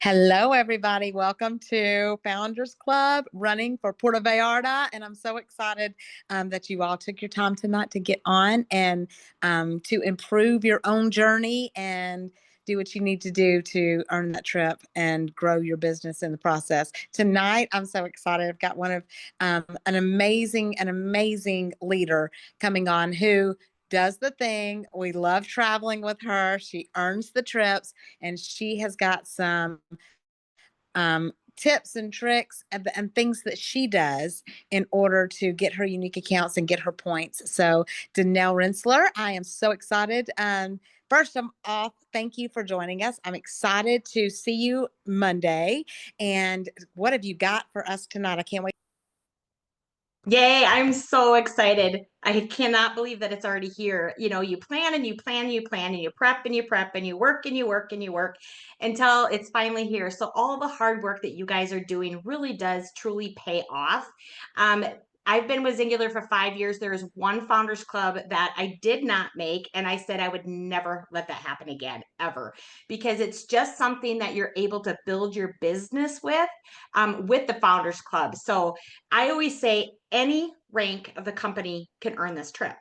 Hello, everybody. Welcome to Founders Club running for Puerto Vallarta. And I'm so excited that you all took your time tonight to get on and to improve your own journey and do what you need to do to earn that trip and grow your business in the process. Tonight, I'm so excited. I've got one of an amazing leader coming on who does the thing. We love traveling with her. She earns the trips, and she has got some tips and tricks and things that she does in order to get her unique accounts and get her points. So, Danelle Rentschler, I am so excited. First off, thank you for joining us. I'm excited to see you Monday. And what have you got for us tonight? I can't wait. Yay, I'm so excited. I cannot believe that it's already here. You plan and you plan and you plan and you prep and you prep and you work and you work and you work until it's finally here. So all the hard work that you guys are doing really does truly pay off. Um, I've been with Singular for 5 years. There is one Founders Club that I did not make, and I said I would never let that happen again, ever, because it's just something that you're able to build your business with the Founders Club. So I always say any rank of the company can earn this trip.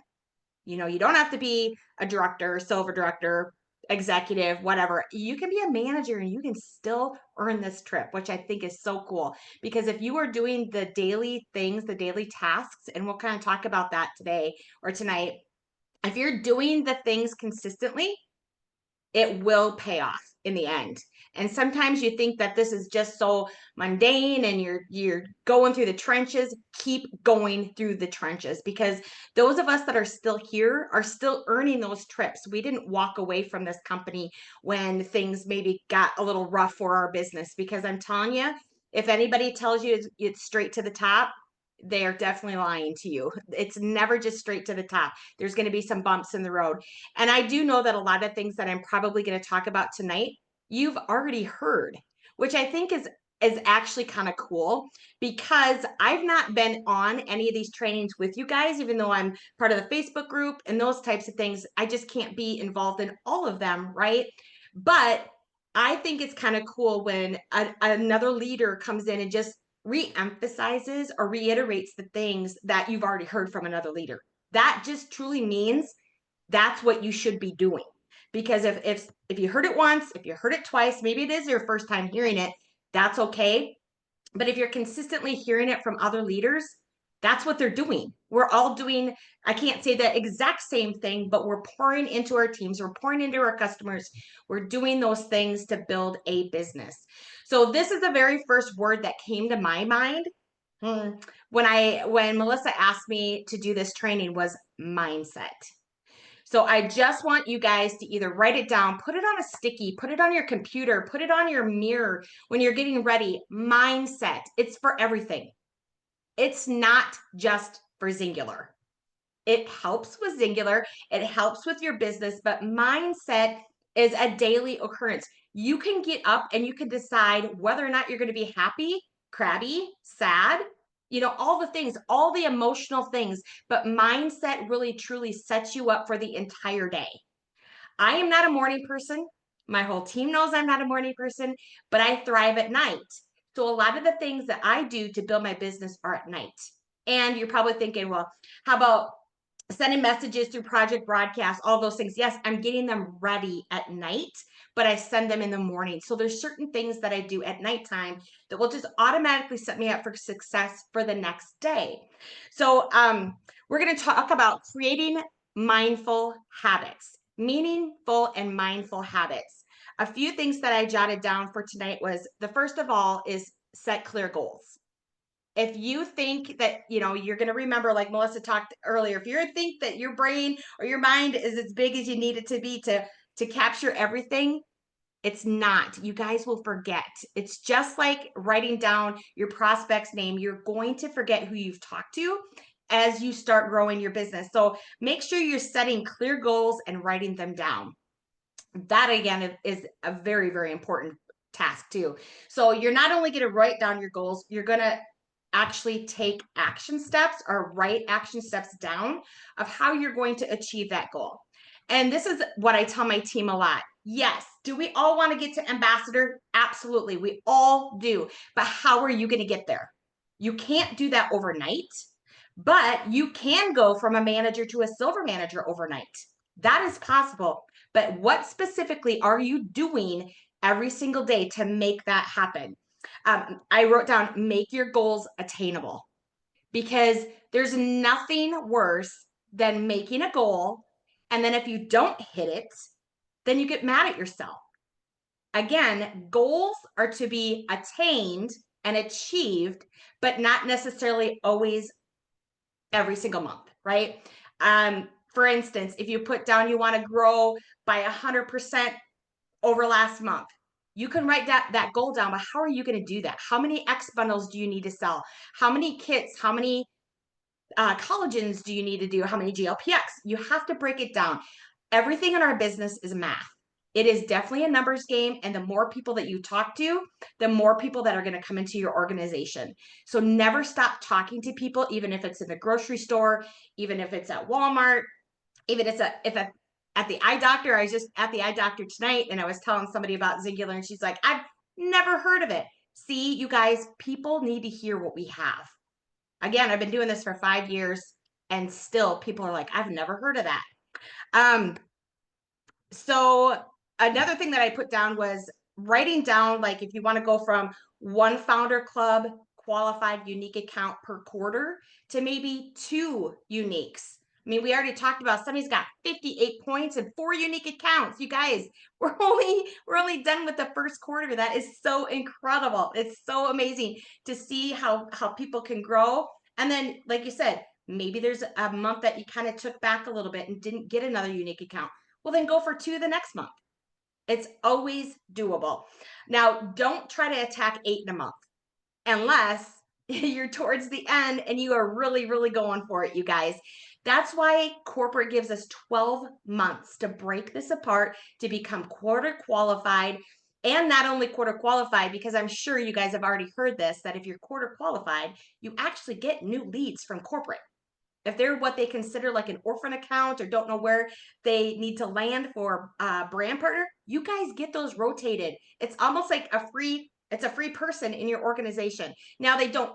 You don't have to be a director, silver director, executive, whatever. You can be a manager and you can still earn this trip, which I think is so cool. Because if you are doing the daily things, the daily tasks, and we'll kind of talk about that today or tonight, if you're doing the things consistently, it will pay off in the end. And sometimes you think that this is just so mundane and you're going through the trenches. Keep going through the trenches, because those of us that are still here are still earning those trips. We didn't walk away from this company when things maybe got a little rough for our business, because I'm telling you, if anybody tells you it's straight to the top, they are definitely lying to you. It's never just straight to the top. There's going to be some bumps in the road. And I do know that a lot of things that I'm probably going to talk about tonight, you've already heard, which I think is actually kind of cool, because I've not been on any of these trainings with you guys, even though I'm part of the Facebook group and those types of things. I just can't be involved in all of them, right? But I think it's kind of cool when another leader comes in and just re-emphasizes or reiterates the things that you've already heard from another leader. That just truly means that's what you should be doing. Because if you heard it once, if you heard it twice, maybe it is your first time hearing it, that's okay. But if you're consistently hearing it from other leaders, that's what they're doing. We're all doing, I can't say the exact same thing, but we're pouring into our teams, we're pouring into our customers, we're doing those things to build a business. So this is the very first word that came to my mind when Melissa asked me to do this training, was mindset. So I just want you guys to either write it down, put it on a sticky, put it on your computer, put it on your mirror when you're getting ready. Mindset. It's for everything. It's not just for Singular. It helps with Singular, it helps with your business, but mindset is a daily occurrence. You can get up and you can decide whether or not you're going to be happy, crabby, sad, all the things, all the emotional things, but mindset really truly sets you up for the entire day. I am not a morning person. My whole team knows I'm not a morning person, but I thrive at night. So a lot of the things that I do to build my business are at night. And you're probably thinking, well, how about sending messages through project broadcast, all those things? Yes, I'm getting them ready at night, but I send them in the morning. So there's certain things that I do at nighttime that will just automatically set me up for success for the next day. So we're going to talk about creating mindful habits, meaningful and mindful habits. A few things that I jotted down for tonight was, the first of all is set clear goals. If you think that you're going to remember, like Melissa talked earlier, if you think that your brain or your mind is as big as you need it to be to capture everything, it's not. You guys will forget. It's just like writing down your prospect's name. You're going to forget who you've talked to as you start growing your business. So make sure you're setting clear goals and writing them down. That again is a very, very important task too. So you're not only going to write down your goals, you're going to actually take action steps or write action steps down of how you're going to achieve that goal. And this is what I tell my team a lot. Yes. Do we all want to get to ambassador? Absolutely. We all do. But how are you going to get there? You can't do that overnight, but you can go from a manager to a silver manager overnight. That is possible. But what specifically are you doing every single day to make that happen? I wrote down make your goals attainable, because there's nothing worse than making a goal. And then if you don't hit it, then you get mad at yourself. Again, goals are to be attained and achieved, but not necessarily always every single month, right? For instance, if you put down you want to grow by 100% over last month, you can write that goal down, but how are you going to do that? How many X bundles do you need to sell? How many kits? How many collagens do you need to do? How many GLPX? You have to break it down. Everything in our business is math. It is definitely a numbers game. And the more people that you talk to, the more people that are going to come into your organization. So never stop talking to people, even if it's in the grocery store, even if it's at Walmart, even if at the eye doctor. I was just at the eye doctor tonight and I was telling somebody about Zingular and she's like, I've never heard of it. See, you guys, people need to hear what we have. Again, I've been doing this for 5 years and still people are like, I've never heard of that. So another thing that I put down was writing down, like, if you want to go from one founder club qualified unique account per quarter to maybe 2 uniques. I mean, we already talked about somebody's got 58 points and 4 unique accounts. You guys, we're only done with the first quarter. That is so incredible. It's so amazing to see how people can grow. And then, like you said, maybe there's a month that you kind of took back a little bit and didn't get another unique account. Well, then go for 2 the next month. It's always doable. Now, don't try to attack 8 in a month unless you're towards the end and you are really, really going for it, you guys. That's why corporate gives us 12 months to break this apart, to become quarter qualified. And not only quarter qualified, because I'm sure you guys have already heard this, that if you're quarter qualified, you actually get new leads from corporate. If they're what they consider like an orphan account or don't know where they need to land for a brand partner, you guys get those rotated. It's almost like it's a free person in your organization. Now they don't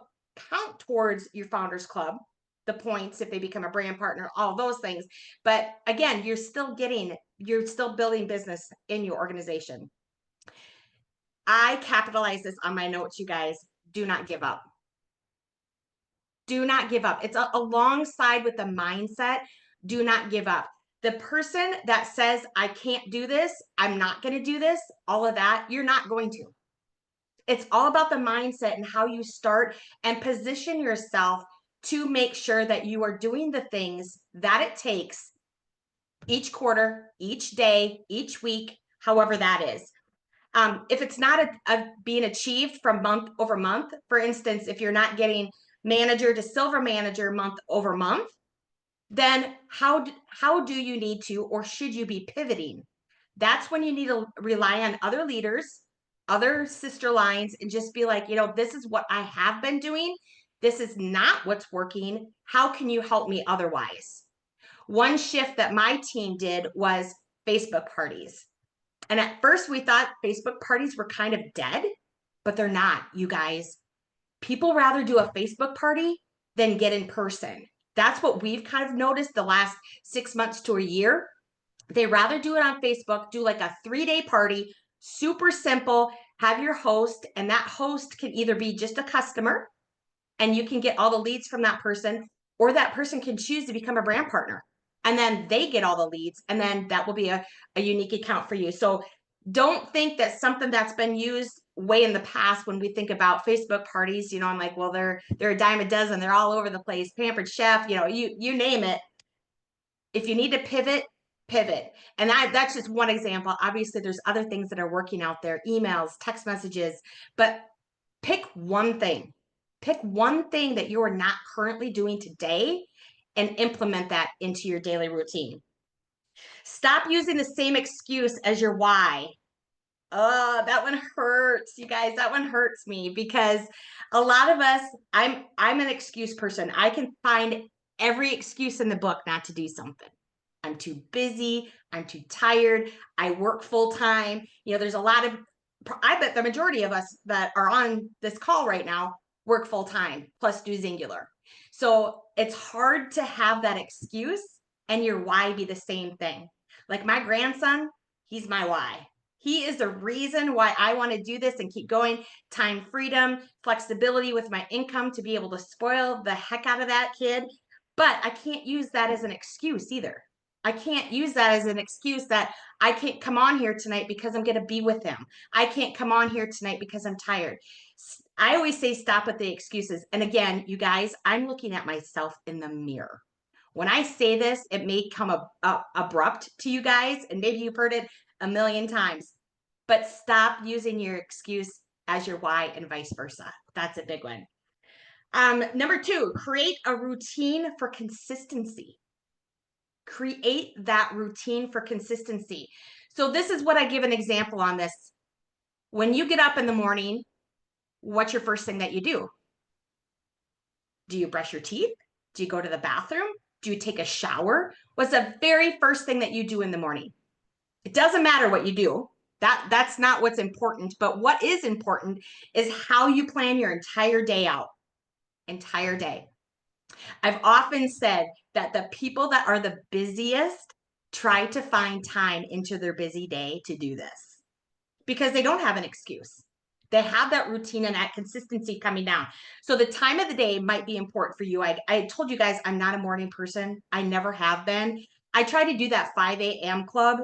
count towards your founders club, the points if they become a brand partner, all those things. But again, you're still building business in your organization. I capitalize this on my notes, you guys. Do not give up. Do not give up. It's alongside with the mindset. Do not give up. The person that says, I can't do this, I'm not going to do this, all of that, you're not going to. It's all about the mindset and how you start and position yourself to make sure that you are doing the things that it takes each quarter, each day, each week, however that is. If it's not being achieved from month over month, for instance, if you're not getting manager to silver manager month over month, then how do you need to, or should you be pivoting? That's when you need to rely on other leaders, other sister lines, and just be like, this is what I have been doing. This is not what's working. How can you help me otherwise? One shift that my team did was Facebook parties. And at first we thought Facebook parties were kind of dead, but they're not, you guys. People rather do a Facebook party than get in person. That's what we've kind of noticed the last 6 months to a year. They rather do it on Facebook, do like a 3-day party, super simple, have your host, and that host can either be just a customer and you can get all the leads from that person, or that person can choose to become a brand partner. And then they get all the leads, and then that will be a unique account for you. So don't think that something that's been used way in the past, when we think about Facebook parties, I'm like, well, they're a dime a dozen. They're all over the place. Pampered Chef, you name it. If you need to pivot, pivot. And that's just one example. Obviously, there's other things that are working out there, emails, text messages, but pick one thing. Pick one thing that you are not currently doing today and implement that into your daily routine. Stop using the same excuse as your why. Oh, that one hurts, you guys. That one hurts me, because a lot of us, I'm an excuse person. I can find every excuse in the book not to do something. I'm too busy. I'm too tired. I work full time. There's a lot of, I bet the majority of us that are on this call right now work full time plus do Singular. So it's hard to have that excuse and your why be the same thing. Like my grandson, he's my why. He is the reason why I want to do this and keep going. Time freedom, flexibility with my income to be able to spoil the heck out of that kid. But I can't use that as an excuse either. I can't use that as an excuse that I can't come on here tonight because I'm going to be with him. I can't come on here tonight because I'm tired. I always say stop with the excuses. And again, you guys, I'm looking at myself in the mirror. When I say this, it may come abrupt to you guys, and maybe you've heard it a million times, but stop using your excuse as your why and vice versa. That's a big one. Number 2, create a routine for consistency. Create that routine for consistency. So this is what I give an example on this. When you get up in the morning, what's your first thing that you do? Do you brush your teeth? Do you go to the bathroom? Do you take a shower? What's the very first thing that you do in the morning? It doesn't matter what you do. That's not what's important. But what is important is how you plan your entire day out. Entire day. I've often said that the people that are the busiest try to find time into their busy day to do this because they don't have an excuse. They have that routine and that consistency coming down. So the time of the day might be important for you. I told you guys I'm not a morning person. I never have been. I try to do that 5 a.m. club.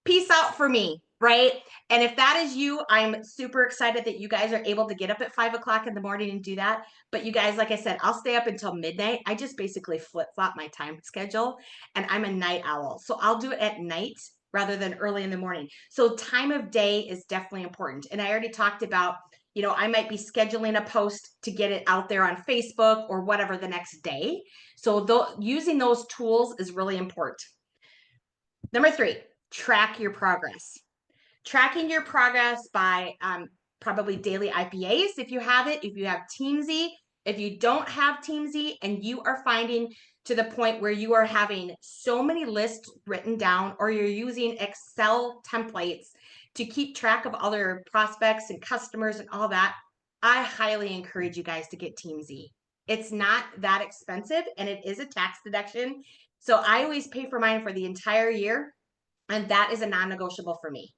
Peace out for me, right? And if that is you, I'm super excited that you guys are able to get up at 5 o'clock in the morning and do that. But you guys, like I said, I'll stay up until midnight. I just basically flip-flop my time schedule, and I'm a night owl. So I'll do it at night rather than early in the morning. So time of day is definitely important. And I already talked about, I might be scheduling a post to get it out there on Facebook or whatever the next day. So using those tools is really important. Number 3, track your progress. Tracking your progress by probably daily IPAs if you have it, if you have Teamsy. If you don't have Teamsy and you are finding to the point where you are having so many lists written down, or you're using Excel templates to keep track of other prospects and customers and all that, I highly encourage you guys to get Teamsy. It's not that expensive and it is a tax deduction. So I always pay for mine for the entire year, and that is a non-negotiable for me.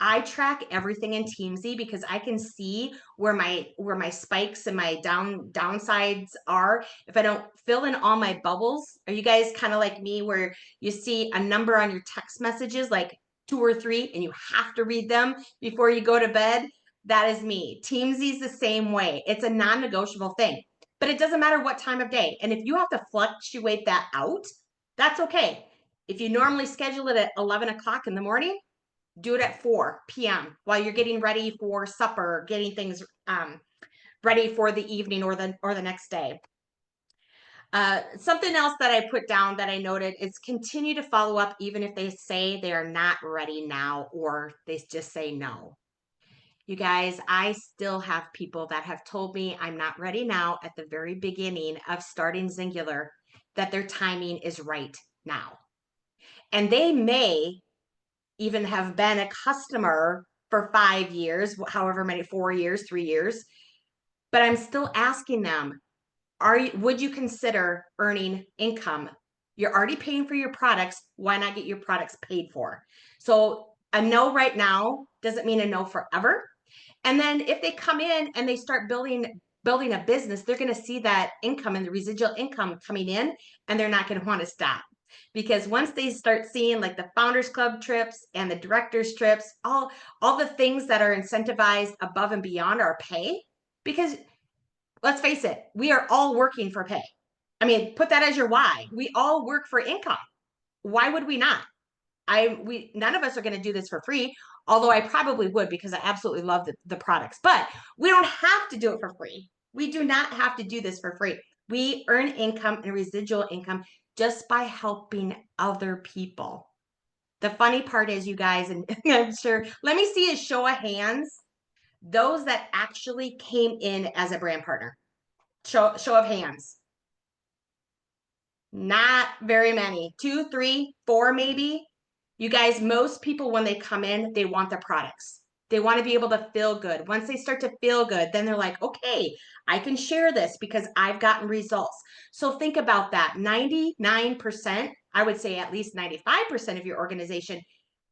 I track everything in Teamsy because I can see where my spikes and my downsides are. If I don't fill in all my bubbles, are you guys kind of like me where you see a number on your text messages, like 2 or 3, and you have to read them before you go to bed? That is me. Teamsy's the same way. It's a non-negotiable thing, but it doesn't matter what time of day. And if you have to fluctuate that out, that's okay. If you normally schedule it at 11 o'clock in the morning, do it at 4 p.m. while you're getting ready for supper, getting things ready for the evening or the next day. Something else that I put down that I noted is continue to follow up even if they say they are not ready now or they just say no. You guys, I still have people that have told me I'm not ready now at the very beginning of starting Singular, that their timing is right now. And they may even have been a customer for 5 years, however many, 4 years, 3 years, but I'm still asking them, would you consider earning income? You're already paying for your products. Why not get your products paid for? So a no right now doesn't mean a no forever. And then if they come in and they start building a business, they're going to see that income and the residual income coming in, and they're not going to want to stop. Because once they start seeing like the Founders Club trips and the Directors trips, all the things that are incentivized above and beyond our pay, because let's face it, we are all working for pay. I mean, put that as your why. We all work for income. Why would we not? None of us are going to do this for free, although I probably would because I absolutely love the products. But we don't have to do it for free. We do not have to do this for free. We earn income and residual income just by helping other people. The funny part is, you guys, and I'm sure, let me see a show of hands, those that actually came in as a brand partner. Show of hands. Not very many. 2, 3, 4 maybe. You guys, most people when they come in, they want the products. They want to be able to feel good. Once they start to feel good, then they're like, okay, I can share this because I've gotten results. So think about that. 99%, I would say at least 95% of your organization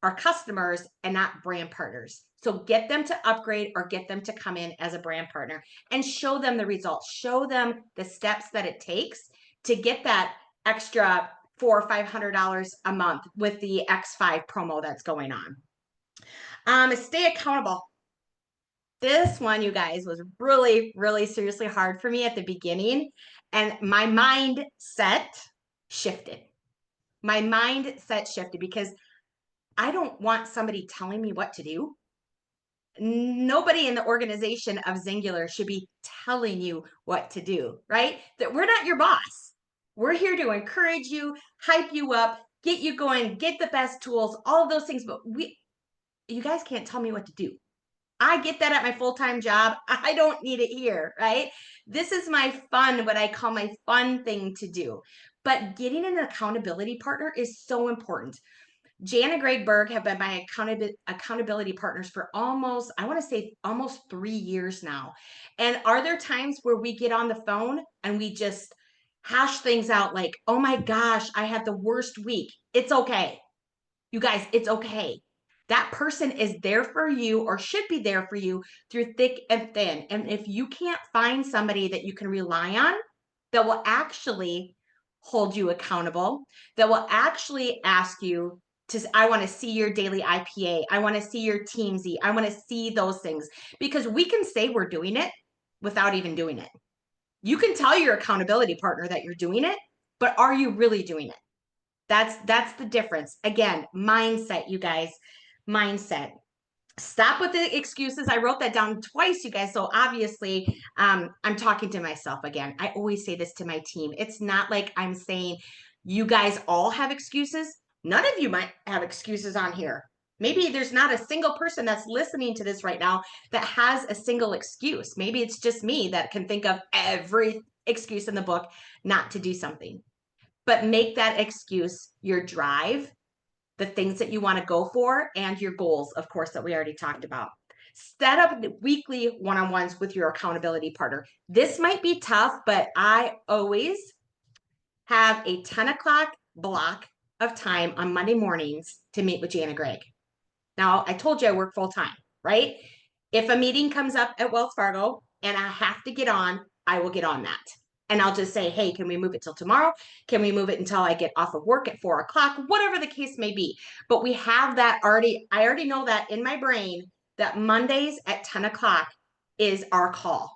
are customers and not brand partners. So get them to upgrade or get them to come in as a brand partner and show them the results. Show them the steps that it takes to get that extra $400 or $500 a month with the X5 promo that's going on. Stay accountable. This one, you guys, was really, really seriously hard for me at the beginning. And my mindset shifted. My mindset shifted because I don't want somebody telling me what to do. Nobody in the organization of Zingular should be telling you what to do, right? That we're not your boss. We're here to encourage you, hype you up, get you going, get the best tools, all of those things. But you guys can't tell me what to do. I get that at my full-time job. I don't need it here, right? This is my fun, what I call my fun thing to do. But getting an accountability partner is so important. Jan and Greg Berg have been my accountability partners for almost, I want to say almost 3 years now. And are there times where we get on the phone and we just hash things out like, oh my gosh, I had the worst week. It's okay. You guys, it's okay. That person is there for you or should be there for you through thick and thin. And if you can't find somebody that you can rely on that will actually hold you accountable, that will actually ask you to, I want to see your daily IPA, I want to see your Team Z, I want to see those things, because we can say we're doing it without even doing it. You can tell your accountability partner that you're doing it, but are you really doing it? That's the difference. Again, mindset, you guys, mindset. Stop with the excuses. I wrote that down twice, you guys. So obviously, I'm talking to myself again. I always say this to my team. It's not like I'm saying you guys all have excuses. None of you might have excuses on here. Maybe there's not a single person that's listening to this right now that has a single excuse. Maybe it's just me that can think of every excuse in the book not to do something. But make that excuse your drive, the things that you want to go for, and your goals, of course, that we already talked about. Set up weekly one-on-ones with your accountability partner. This might be tough, but I always have a 10 o'clock block of time on Monday mornings to meet with Jan and Greg. Now, I told you I work full-time, right? If a meeting comes up at Wells Fargo and I have to get on, I will get on that. And I'll just say, hey, can we move it till tomorrow? Can we move it until I get off of work at 4 o'clock? Whatever the case may be. But we have that already. I already know that in my brain that Mondays at 10 o'clock is our call.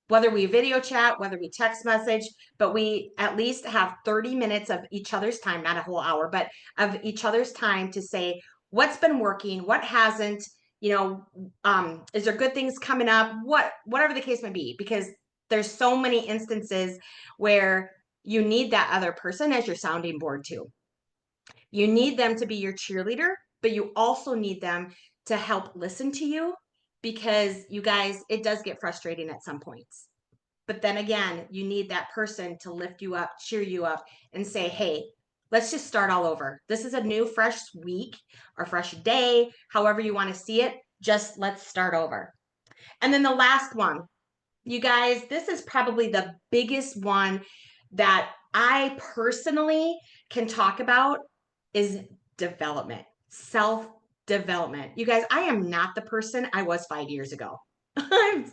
Whether we video chat, whether we text message, but we at least have 30 minutes of each other's time, not a whole hour, but of each other's time to say what's been working, what hasn't, is there good things coming up, whatever the case may be, because there's so many instances where you need that other person as your sounding board too. You need them to be your cheerleader, but you also need them to help listen to you, because you guys, it does get frustrating at some points. But then again, you need that person to lift you up, cheer you up, and say, hey, let's just start all over. This is a new, fresh week or fresh day, however you want to see it. Just let's start over. And then the last one, you guys, this is probably the biggest one that I personally can talk about is development, self-development. You guys, I am not the person I was 5 years ago. I'm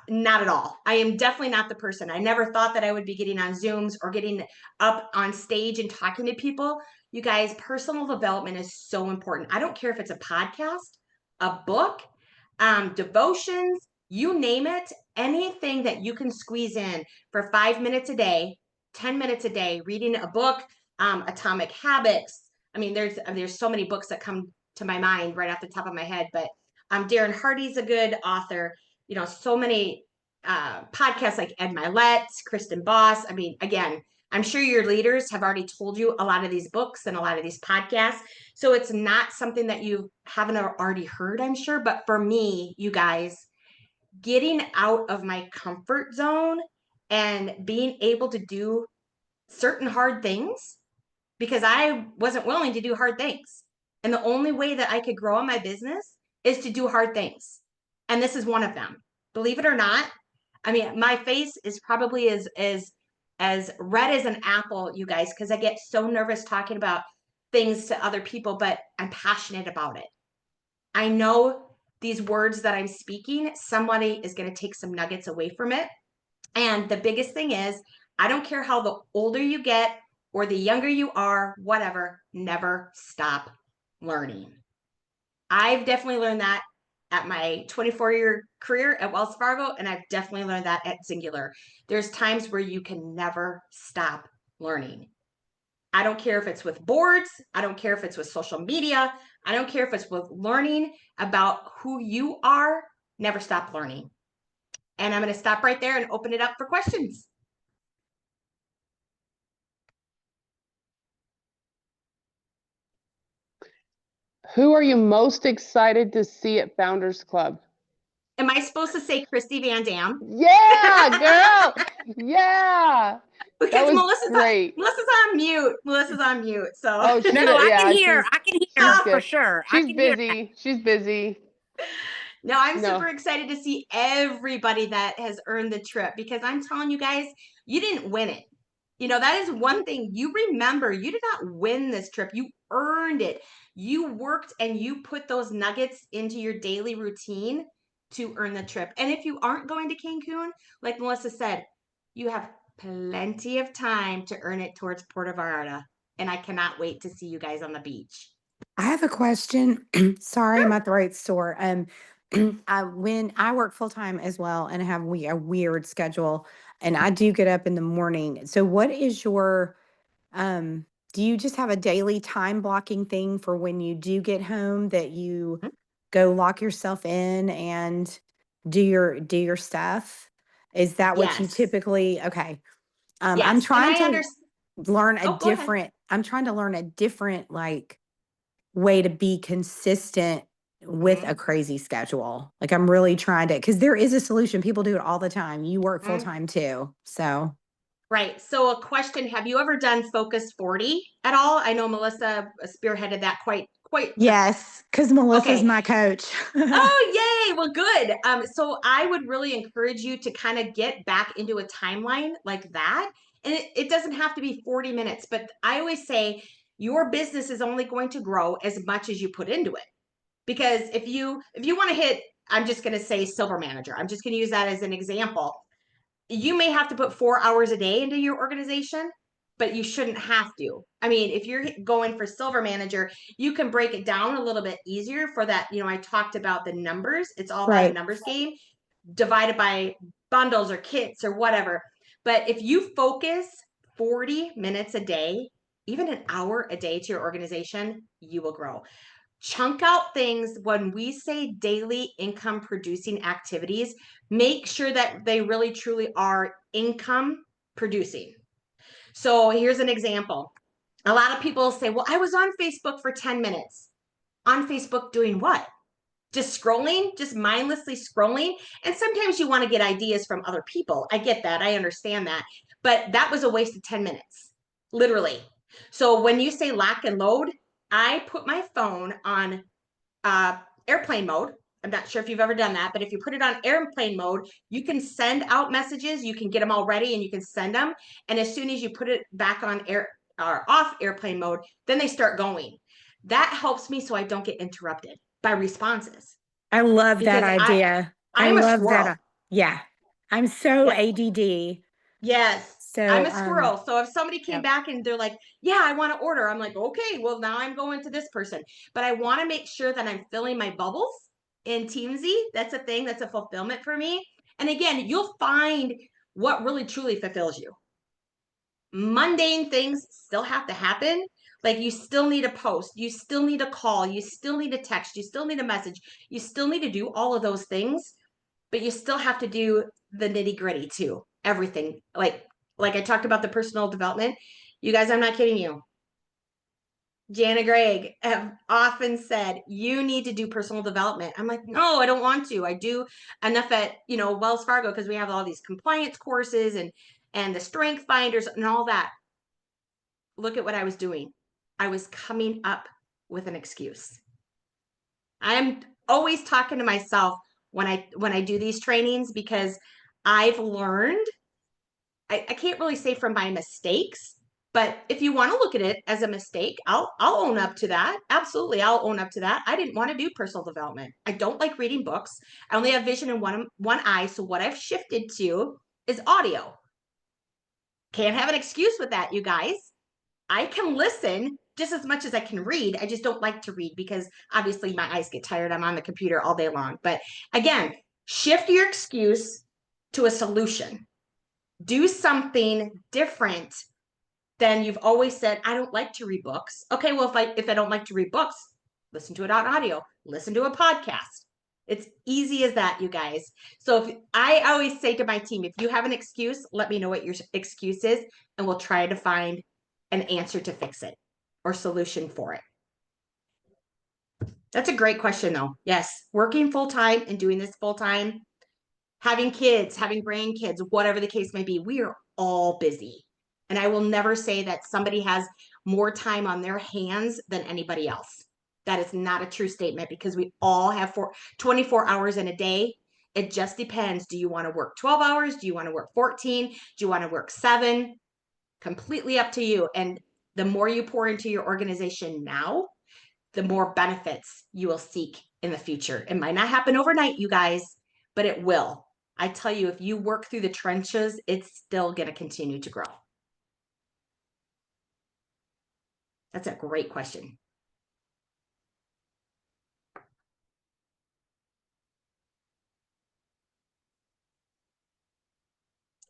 not at all. I am definitely not the person. I never thought that I would be getting on Zooms or getting up on stage and talking to people. You guys, personal development is so important. I don't care if it's a podcast, a book, devotions, you name it, anything that you can squeeze in for 5 minutes a day, 10 minutes a day, reading a book, Atomic Habits. I mean, there's so many books that come to my mind right off the top of my head, but Darren Hardy's a good author. So many podcasts like Ed Milet, Kristen Boss. I mean, again, I'm sure your leaders have already told you a lot of these books and a lot of these podcasts. So it's not something that you haven't already heard, I'm sure. But for me, you guys, getting out of my comfort zone and being able to do certain hard things because I wasn't willing to do hard things. And the only way that I could grow in my business is to do hard things. And this is one of them. Believe it or not, I mean, my face is probably as red as an apple, you guys, because I get so nervous talking about things to other people, but I'm passionate about it. I know these words that I'm speaking, somebody is going to take some nuggets away from it. And the biggest thing is, I don't care how the older you get or the younger you are, whatever, never stop learning. I've definitely learned that at my 24-year career at Wells Fargo, and I've definitely learned that at Singular. There's times where you can never stop learning. I don't care if it's with boards, I don't care if it's with social media, I don't care if it's with learning about who you are, never stop learning. And I'm going to stop right there and open it up for questions. Who are you most excited to see at Founders Club? Am I supposed to say Christy Van Dam? Yeah, girl. Yeah. Because Melissa's on mute. Melissa's on mute. So oh, No, I can hear. I can hear for good. sure. She's busy. She's busy. No, I'm super excited to see everybody that has earned the trip because I'm telling you guys, you didn't win it. You know, that is one thing you remember. You did not win this trip. You earned it. You worked and you put those nuggets into your daily routine to earn the trip. And if you aren't going to Cancun, like Melissa said, you have plenty of time to earn it towards Puerto Vallarta. And I cannot wait to see you guys on the beach. I have a question. Sorry, my throat's sore. When I work full time as well and have a weird schedule, and I do get up in the morning. So, what is your do you just have a daily time blocking thing for when you do get home that you go lock yourself in and do your stuff? Is that what you Yes. typically? Okay. Yes. I'm trying to learn Oh, go ahead. different. I'm trying to learn a different way to be consistent with a crazy schedule. Like I'm really trying to, because there is a solution. People do it all the time. You work full time too. So right. So a question, have you ever done Focus 40 at all? I know Melissa spearheaded that quite. Yes, because Melissa's my coach. Oh, yay. Well, good. So I would really encourage you to kind of get back into a timeline like that. And it doesn't have to be 40 minutes, but I always say your business is only going to grow as much as you put into it. Because if you want to hit, I'm just going to say silver manager. I'm just going to use that as an example. You may have to put 4 hours a day into your organization, but you shouldn't have to. I mean, if you're going for silver manager, you can break it down a little bit easier for that. You know, I talked about the numbers. It's all about a numbers game divided by bundles or kits or whatever. But if you focus 40 minutes a day, even an hour a day to your organization, you will grow. Chunk out things. When we say daily income producing activities, make sure that they really truly are income producing. So here's an example. A lot of people say, well, I was on Facebook for 10 minutes. On Facebook doing what? Just scrolling, just mindlessly scrolling. And sometimes you want to get ideas from other people. I get that. I understand that. But that was a waste of 10 minutes, literally. So when you say lock and load, I put my phone on airplane mode. I'm not sure if you've ever done that, but if you put it on airplane mode, you can send out messages, you can get them all ready and you can send them. And as soon as you put it back on air or off airplane mode, then they start going. That helps me so I don't get interrupted by responses. I love that idea. I'm a squirrel. That. Yeah. I'm so ADD. Yes. So I'm a squirrel. So if somebody came back and they're like, yeah, I want to order. I'm like, okay, well, now I'm going to this person. But I want to make sure that I'm filling my bubbles in Teamsy. That's a thing. That's a fulfillment for me. And again, you'll find what really truly fulfills you. Mundane things still have to happen. Like you still need a post, you still need a call, you still need a text, you still need a message, you still need to do all of those things, but you still have to do the nitty gritty too. Everything. Like I talked about the personal development. You guys, I'm not kidding you. Jan and Greg have often said, you need to do personal development. I'm like, no, I don't want to. I do enough at, Wells Fargo because we have all these compliance courses and the strength finders and all that. look at what I was doing. I was coming up with an excuse. I'm always talking to myself when I do these trainings, because I've learned, I can't really say from my mistakes, but if you want to look at it as a mistake, I'll own up to that. Absolutely, I'll own up to that. I didn't want to do personal development. I don't like reading books. I only have vision in one eye, so what I've shifted to is audio. Can't have an excuse with that, you guys. I can listen just as much as I can read. I just don't like to read because obviously my eyes get tired. I'm on the computer all day long. But again, shift your excuse to a solution. Do something different than you've always said. I don't like to read books. Okay, well, if I don't like to read books, listen to it on audio, listen to a podcast. It's easy as that, you guys. So if I always say to my team, if you have an excuse, let me know what your excuse is, and we'll try to find an answer to fix it or solution for it. That's a great question, though. Yes, working full time and doing this full time, having kids, having grandkids, whatever the case may be, we are all busy. And I will never say that somebody has more time on their hands than anybody else. That is not a true statement, because we all have 24 hours in a day. It just depends. Do you want to work 12 hours? Do you want to work 14? Do you want to work 7? Completely up to you. And the more you pour into your organization now, the more benefits you will seek in the future. It might not happen overnight, you guys, but it will. I tell you, if you work through the trenches, it's still going to continue to grow. That's a great question.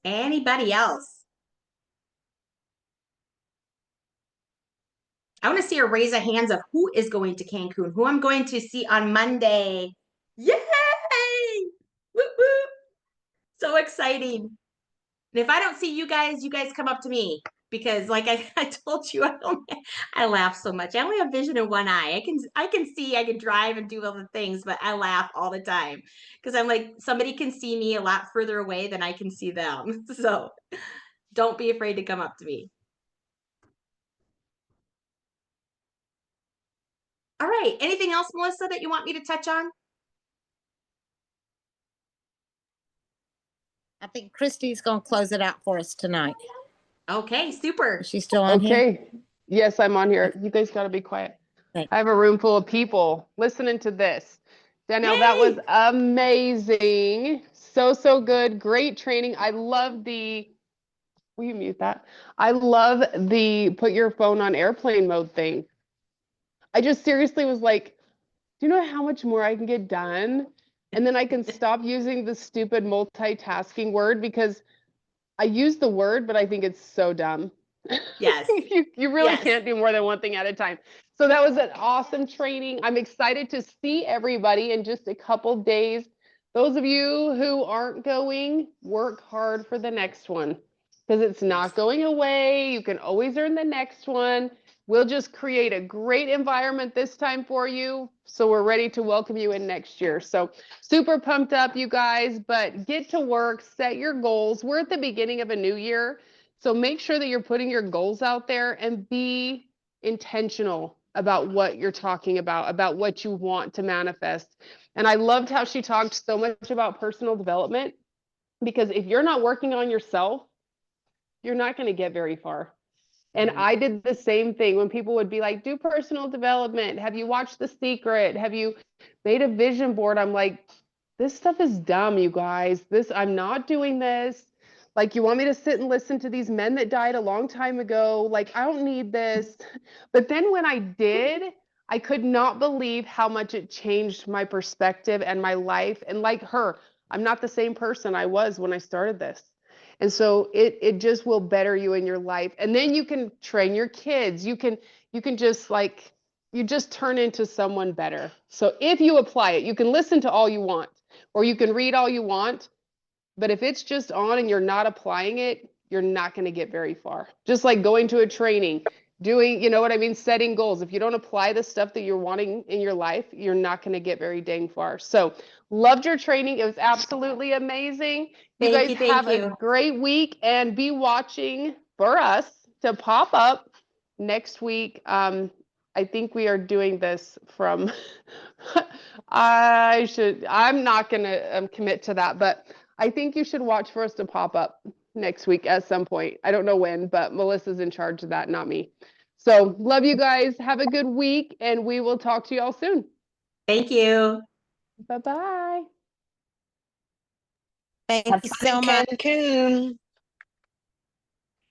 Anybody else? I want to see a raise of hands of who is going to Cancun, who I'm going to see on Monday. Yay! Whoop, whoop. So exciting. And if I don't see you guys come up to me, because like I told you, I laugh so much. I only have vision in one eye. I can see, I can drive and do other things, but I laugh all the time because I'm like, somebody can see me a lot further away than I can see them. So don't be afraid to come up to me. All right. Anything else, Melissa, that you want me to touch on? I think Christy's going to close it out for us tonight. Okay, super. Is she still on here? Okay. Yes, I'm on here. You guys got to be quiet. Okay. I have a room full of people listening to this. Danelle, Yay! that was amazing. So good. Great training. I love the, will you mute that? I love the put your phone on airplane mode thing. I just seriously was like, do you know how much more I can get done? And then I can stop using the stupid multitasking word, because I use the word, but I think it's so dumb. Yes. You really Yes. can't do more than one thing at a time. So that was an awesome training. I'm excited to see everybody in just a couple days. Those of you who aren't going, work hard for the next one, because it's not going away. You can always earn the next one. We'll just create a great environment this time for you, so we're ready to welcome you in next year. So super pumped up, you guys, but get to work, set your goals. We're at the beginning of a new year, so make sure that you're putting your goals out there and be intentional about what you're talking about what you want to manifest. And I loved how she talked so much about personal development, because if you're not working on yourself, you're not going to get very far. And I did the same thing when people would be like, do personal development. Have you watched The Secret? Have you made a vision board? I'm like, this stuff is dumb, you guys. I'm not doing this. Like, you want me to sit and listen to these men that died a long time ago? Like, I don't need this. But then when I did, I could not believe how much it changed my perspective and my life. And like her, I'm not the same person I was when I started this. And so it just will better you in your life. And then you can train your kids. You can just like, you just turn into someone better. So if you apply it, you can listen to all you want, or you can read all you want. But if it's just on and you're not applying it, you're not going to get very far. Just like going to a training, doing, you know what I mean, setting goals. If you don't apply the stuff that you're wanting in your life, you're not going to get very dang far. So loved your training. It was absolutely amazing. You guys have a great week, and be watching for us to pop up next week, I think we are doing this from, I'm not going to commit to that, but I think you should watch for us to pop up next week at some point. I don't know when, but Melissa's in charge of that, not me. So love you guys. Have a good week, and we will talk to you all soon. Thank you. Bye-bye. Thank Have you fun so in much. Cancun.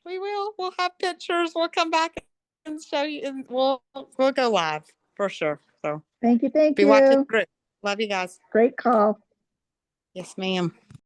We will. We'll have pictures. We'll come back and show you, and we'll go live for sure. So Thank you. be watching the group. Love you guys. Great call. Yes, ma'am.